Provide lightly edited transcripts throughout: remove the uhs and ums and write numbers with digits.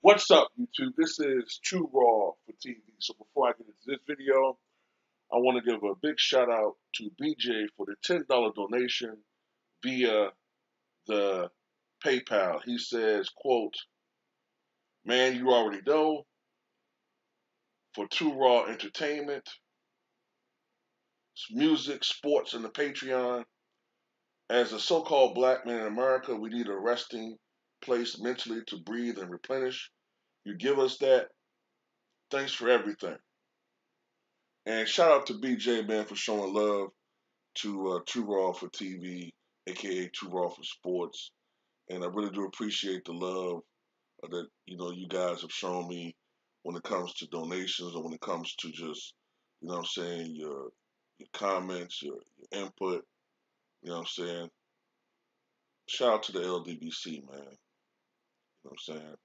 What's up, YouTube? This is True Raw for TV. So before I get into this video, I want to give a big shout out to BJ for the $10 donation via the PayPal. He says, quote, "Man, you already know, for True Raw Entertainment, music, sports, and the Patreon. As a so-called black man in America, we need a resting place mentally to breathe and replenish. You give us that. Thanks for everything." And shout out to BJ, man, for showing love to Too Raw for TV, aka Too Raw for Sports. And I really do appreciate the love that you guys have shown me when it comes to donations or when it comes to just what I'm saying, your comments, your input. What I'm saying. Shout out to the LDBC, man. What I'm saying.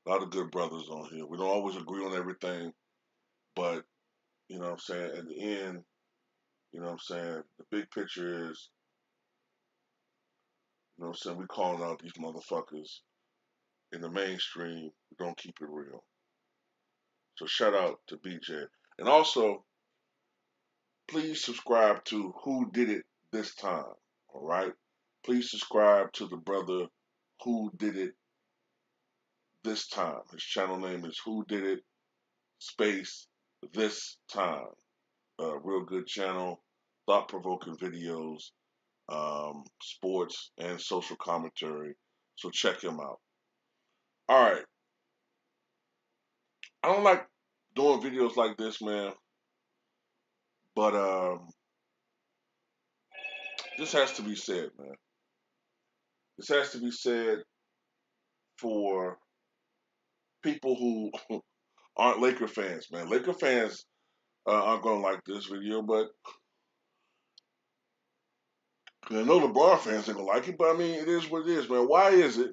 A lot of good brothers on here. We don't always agree on everything, but what I'm saying, at the end, what I'm saying, the big picture is, what I'm saying, we calling out these motherfuckers in the mainstream who don't keep it real. So shout out to BJ. And also, please subscribe to Who Did It This Time. All right? Please subscribe to the brother Who Did It This Time. His channel name is Who Did It Space This Time. Real good channel, thought-provoking videos, sports, and social commentary. So check him out. All right. I don't like doing videos like this, man, but this has to be said, man. This has to be said for people who aren't Laker fans, man. Laker fans aren't going to like this video, but I know LeBron fans ain't going to like it, but I mean, it is what it is, man. Why is it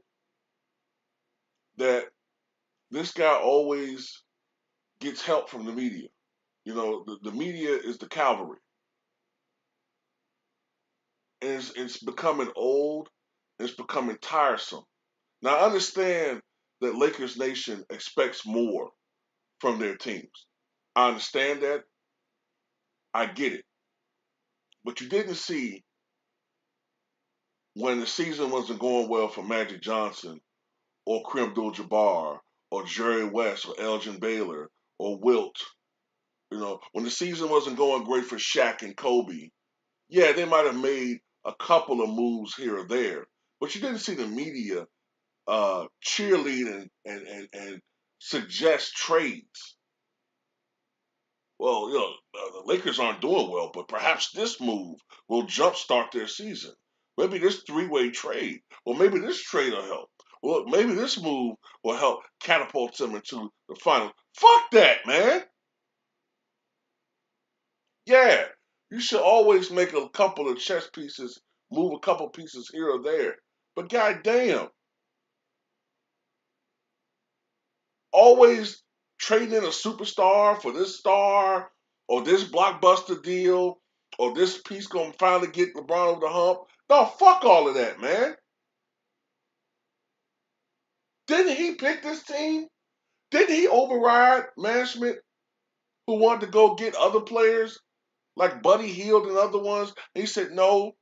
that this guy always gets help from the media? The media is the cavalry. And it's becoming old. It's becoming tiresome. Now, I understand that Lakers Nation expects more from their teams. I understand that. I get it. But you didn't see when the season wasn't going well for Magic Johnson or Kareem Abdul-Jabbar or Jerry West or Elgin Baylor or Wilt. When the season wasn't going great for Shaq and Kobe, yeah, they might have made a couple of moves here or there. But you didn't see the media cheerlead and suggest trades. Well, the Lakers aren't doing well, but perhaps this move will jumpstart their season. Maybe this three-way trade, or maybe this trade will help. Well, maybe this move will help catapult them into the finals. Fuck that, man. Yeah, you should always make a couple of chess pieces, move a couple pieces here or there. But goddamn, always trading in a superstar for this star or this blockbuster deal or this piece gonna finally get LeBron over the hump. No, fuck all of that, man. Didn't he pick this team? Didn't he override management who wanted to go get other players like Buddy Hield and other ones? And he said, no,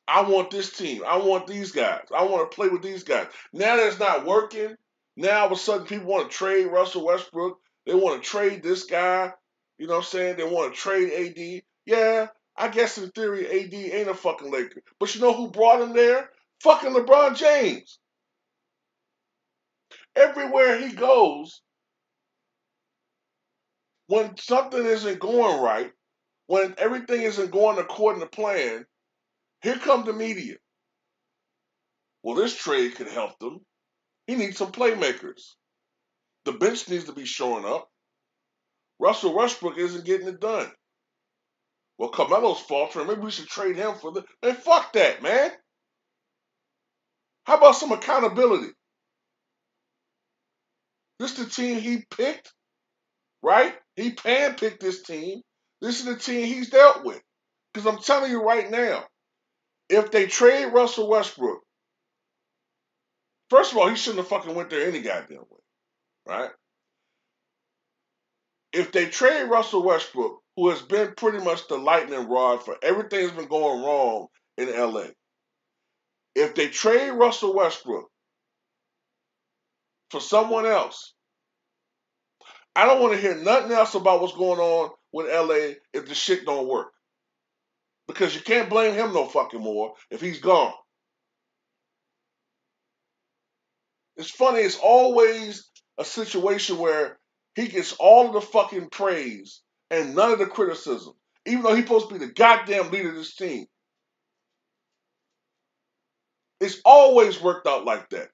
I want this team. I want these guys. I want to play with these guys. Now that it's not working, now all of a sudden people want to trade Russell Westbrook. They want to trade this guy. You know what I'm saying? They want to trade AD. Yeah, I guess in theory AD ain't a fucking Laker. But you know who brought him there? Fucking LeBron James. Everywhere he goes, when something isn't going right, when everything isn't going according to plan, here come the media. Well, this trade could help them. He needs some playmakers. The bench needs to be showing up. Russell Westbrook isn't getting it done. Well, Carmelo's faltering. Maybe we should trade him for the... Man, fuck that, man. How about some accountability? This is the team he picked, right? He pan-picked this team. This is the team he's dealt with. Because I'm telling you right now, if they trade Russell Westbrook, first of all, he shouldn't have fucking went there any goddamn way. right? If they trade Russell Westbrook, who has been pretty much the lightning rod for everything that's been going wrong in LA, if they trade Russell Westbrook for someone else, I don't want to hear nothing else about what's going on with LA if the shit don't work. Because you can't blame him no fucking more if he's gone. It's funny, it's always a situation where he gets all of the fucking praise and none of the criticism, even though he's supposed to be the goddamn leader of this team. It's always worked out like that.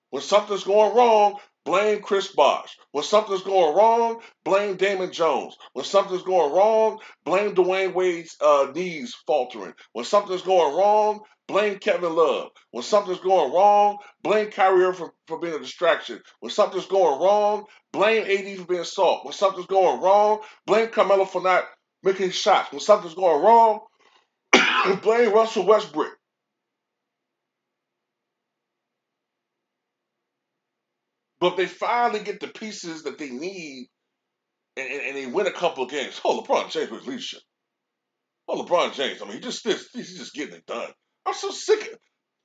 When something's going wrong, blame Chris Bosh. When something's going wrong, blame Damon Jones. When something's going wrong, blame Dwayne Wade's knees faltering. When something's going wrong, blame Kevin Love. When something's going wrong, blame Kyrie Irving for being a distraction. When something's going wrong, blame AD for being soft. When something's going wrong, blame Carmelo for not making shots. When something's going wrong, blame Russell Westbrook. But if they finally get the pieces that they need and they win a couple of games, LeBron James with leadership. LeBron James, I mean, he's just getting it done. I'm so sick of it.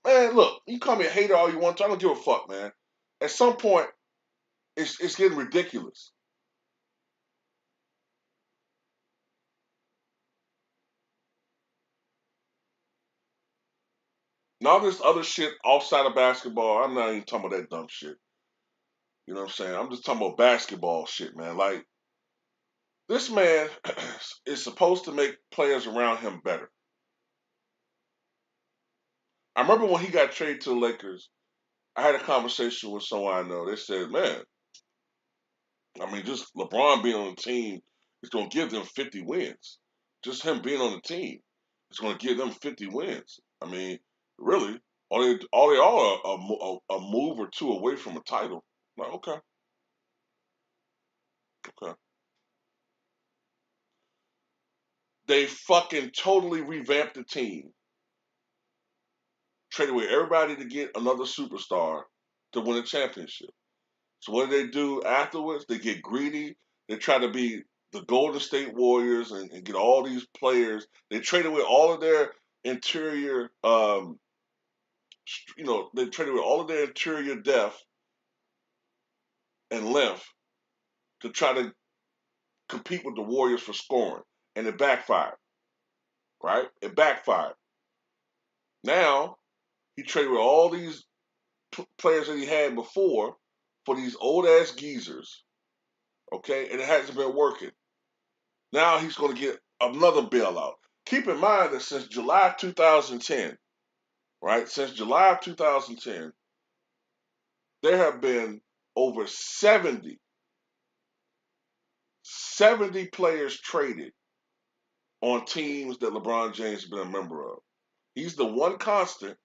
Man, look, you call me a hater all you want to. I don't give a fuck, man. At some point, it's getting ridiculous. Now this other shit outside of basketball, I'm not even talking about that dumb shit. You know what I'm saying? I'm just talking about basketball shit, man. Like, this man is supposed to make players around him better. I remember when he got traded to the Lakers, I had a conversation with someone I know. They said, man, I mean, just LeBron being on the team is going to give them 50 wins. Just him being on the team is going to give them 50 wins. I mean, really, all they are a move or two away from a title. Like, okay, okay. They fucking totally revamped the team. Traded away everybody to get another superstar to win a championship. So what do afterwards? They get greedy. They try to be the Golden State Warriors and get all these players. They trade away all of their interior, they trade away all of their interior depth and length to try to compete with the Warriors for scoring. And it backfired, right? It backfired. Now, he traded with all these players that he had before for these old-ass geezers, okay? And it hasn't been working. Now he's going to get another bailout. Keep in mind that since July 2010, right? Since July of 2010, there have been over 70 players traded on teams that LeBron James has been a member of. He's the one constant,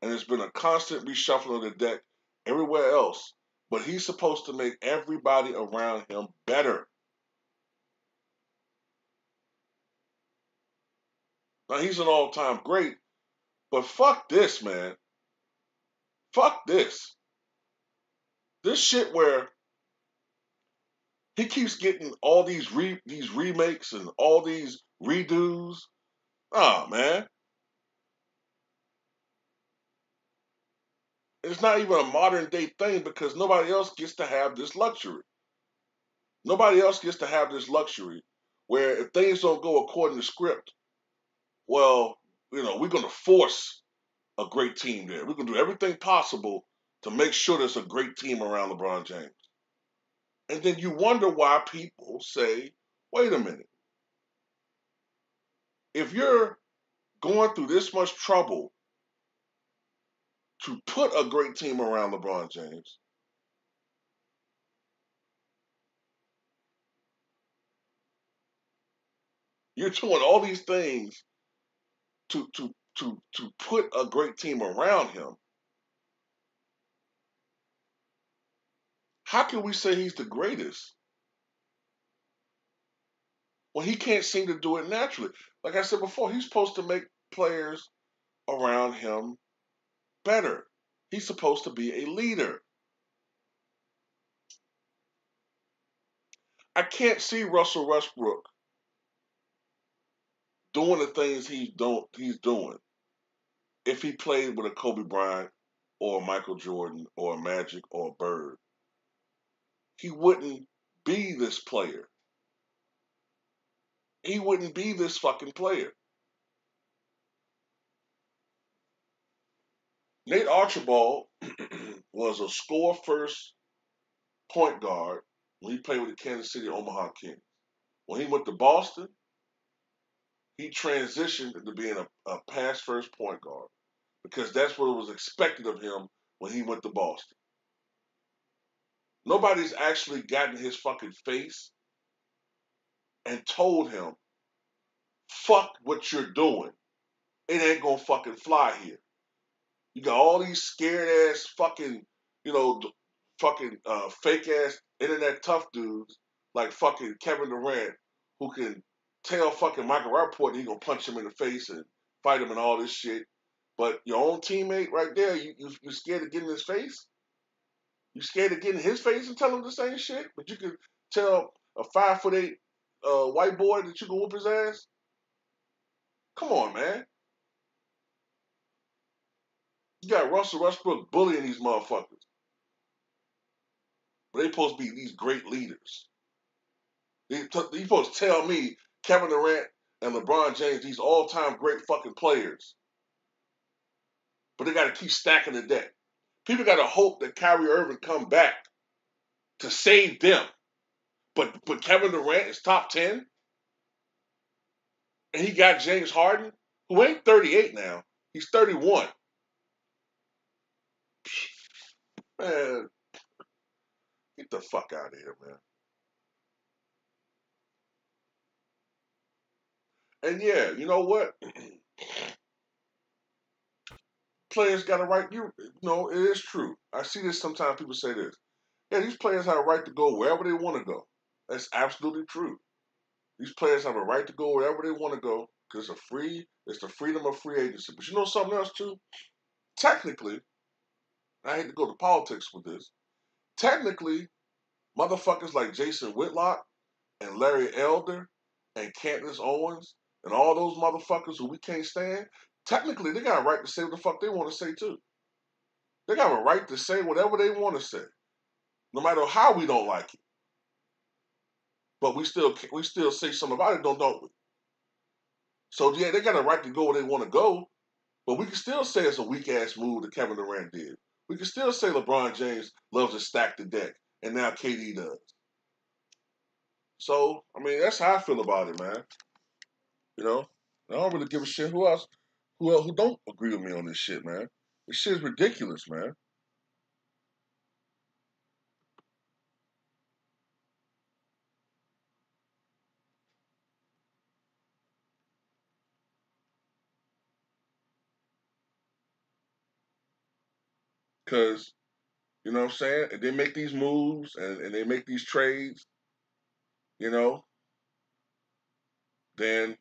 and it's been a constant reshuffling of the deck everywhere else. But he's supposed to make everybody around him better. Now, he's an all-time great, but fuck this, man. Fuck this. This shit where he keeps getting all these remakes and all these redos. Ah, man. It's not even a modern day thing because nobody else gets to have this luxury. Nobody else gets to have this luxury where if things don't go according to script, well, we're going to force a great team there. We're going to do everything possible to make sure there's a great team around LeBron James. And then you wonder why people say, wait a minute. If you're going through this much trouble to put a great team around LeBron James, you're doing all these things to put a great team around him. How can we say he's the greatest when he can't seem to do it naturally? Like I said before, he's supposed to make players around him better. He's supposed to be a leader. I can't see Russell Westbrook doing the things he's doing if he played with a Kobe Bryant or a Michael Jordan or a Magic or a Bird. He wouldn't be this player. He wouldn't be this fucking player. Nate Archibald was a score first point guard when he played with the Kansas City Omaha Kings. When he went to Boston, he transitioned into being a pass first point guard because that's what was expected of him when he went to Boston. Nobody's actually gotten his fucking face and told him, fuck what you're doing. It ain't gonna fucking fly here. You got all these scared ass fucking, fucking fake ass internet tough dudes like fucking Kevin Durant who can tell fucking Michael Rappaport he gonna punch him in the face and fight him and all this shit. But your own teammate right there, you scared of getting in his face? You scared of getting in his face and tell him the same shit? But you can tell a 5'8" white boy that you can whoop his ass? Come on, man. You got Russell Westbrook bullying these motherfuckers. But they supposed to be these great leaders. They supposed to tell me Kevin Durant and LeBron James, these all-time great fucking players. But they got to keep stacking the deck. People got to hope that Kyrie Irving come back to save them. But Kevin Durant is top 10? And he got James Harden, who ain't 38 now. He's 31. Man, get the fuck out of here, man. And yeah, you know what? Players got a right. It is true. I see this sometimes. People say this. Yeah, these players have a right to go wherever they want to go. That's absolutely true. These players have a right to go wherever they want to go because it's the freedom of free agency. But you know something else too? Technically, I hate to go to politics with this. Technically, motherfuckers like Jason Whitlock and Larry Elder and Candace Owens and all those motherfuckers who we can't stand, technically they got a right to say what the fuck they want to say too. They got a right to say whatever they want to say, no matter how we don't like it. But we still say something about it, don't we? So yeah, they got a right to go where they want to go, but we can still say it's a weak ass move that Kevin Durant did. We can still say LeBron James loves to stack the deck, and now KD does. So I mean, that's how I feel about it, man. You know, I don't really give a shit who don't agree with me on this shit, man. This shit is ridiculous, man. Cause you know what I'm saying? And they make these moves and they make these trades, you know, then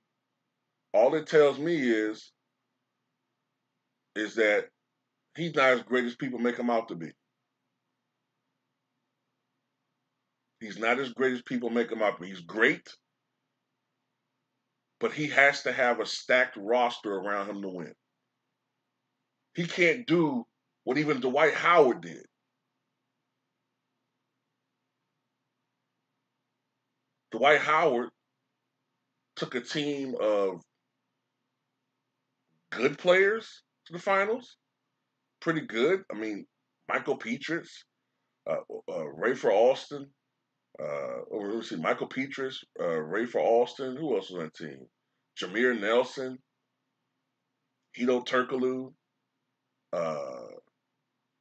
all it tells me is that he's not as great as people make him out to be. He's not as great as people make him out to be. He's great, but he has to have a stacked roster around him to win. He can't do what even Dwight Howard did. Dwight Howard took a team of good players to the finals, pretty good. I mean, Michael Petras, Rayford Alston, let's see, Michael Petras, Rayford Alston. Who else was on that team? Jameer Nelson, Hito Turkoglu, uh,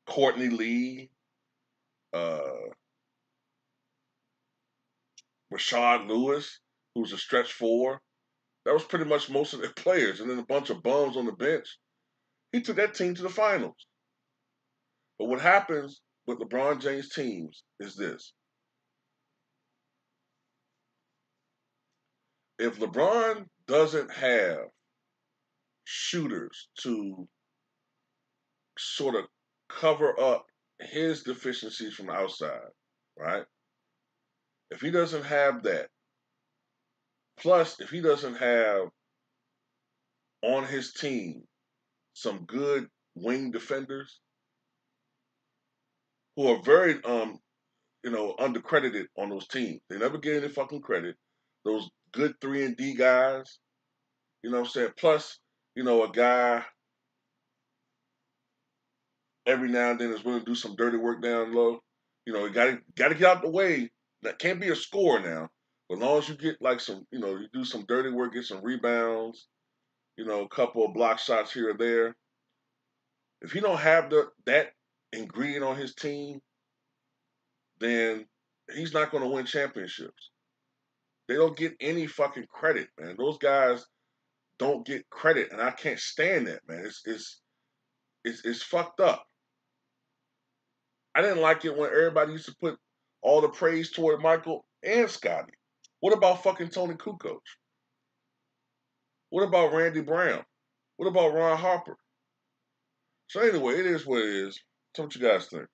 Courtney Lee, uh, Rashard Lewis, who's a stretch four. That was pretty much most of their players, and then a bunch of bums on the bench. He took that team to the finals. But what happens with LeBron James teams is this. If LeBron doesn't have shooters to sort of cover up his deficiencies from the outside, right? If he doesn't have that, plus if he doesn't have on his team some good wing defenders who are very undercredited on those teams. They never get any fucking credit. Those good 3-and-D guys, you know what I'm saying? Plus, a guy every now and then is willing to do some dirty work down low. You gotta get out the way. That can't be a score now. But as long as you get like some, you do some dirty work, get some rebounds, a couple of block shots here or there. If he don't have that ingredient on his team, then he's not going to win championships. They don't get any fucking credit, man. Those guys don't get credit, and I can't stand that, man. It's fucked up. I didn't like it when everybody used to put all the praise toward Michael and Scotty. What about fucking Tony Kukoc? What about Randy Brown? What about Ron Harper? So anyway, it is what it is. Tell me what you guys think.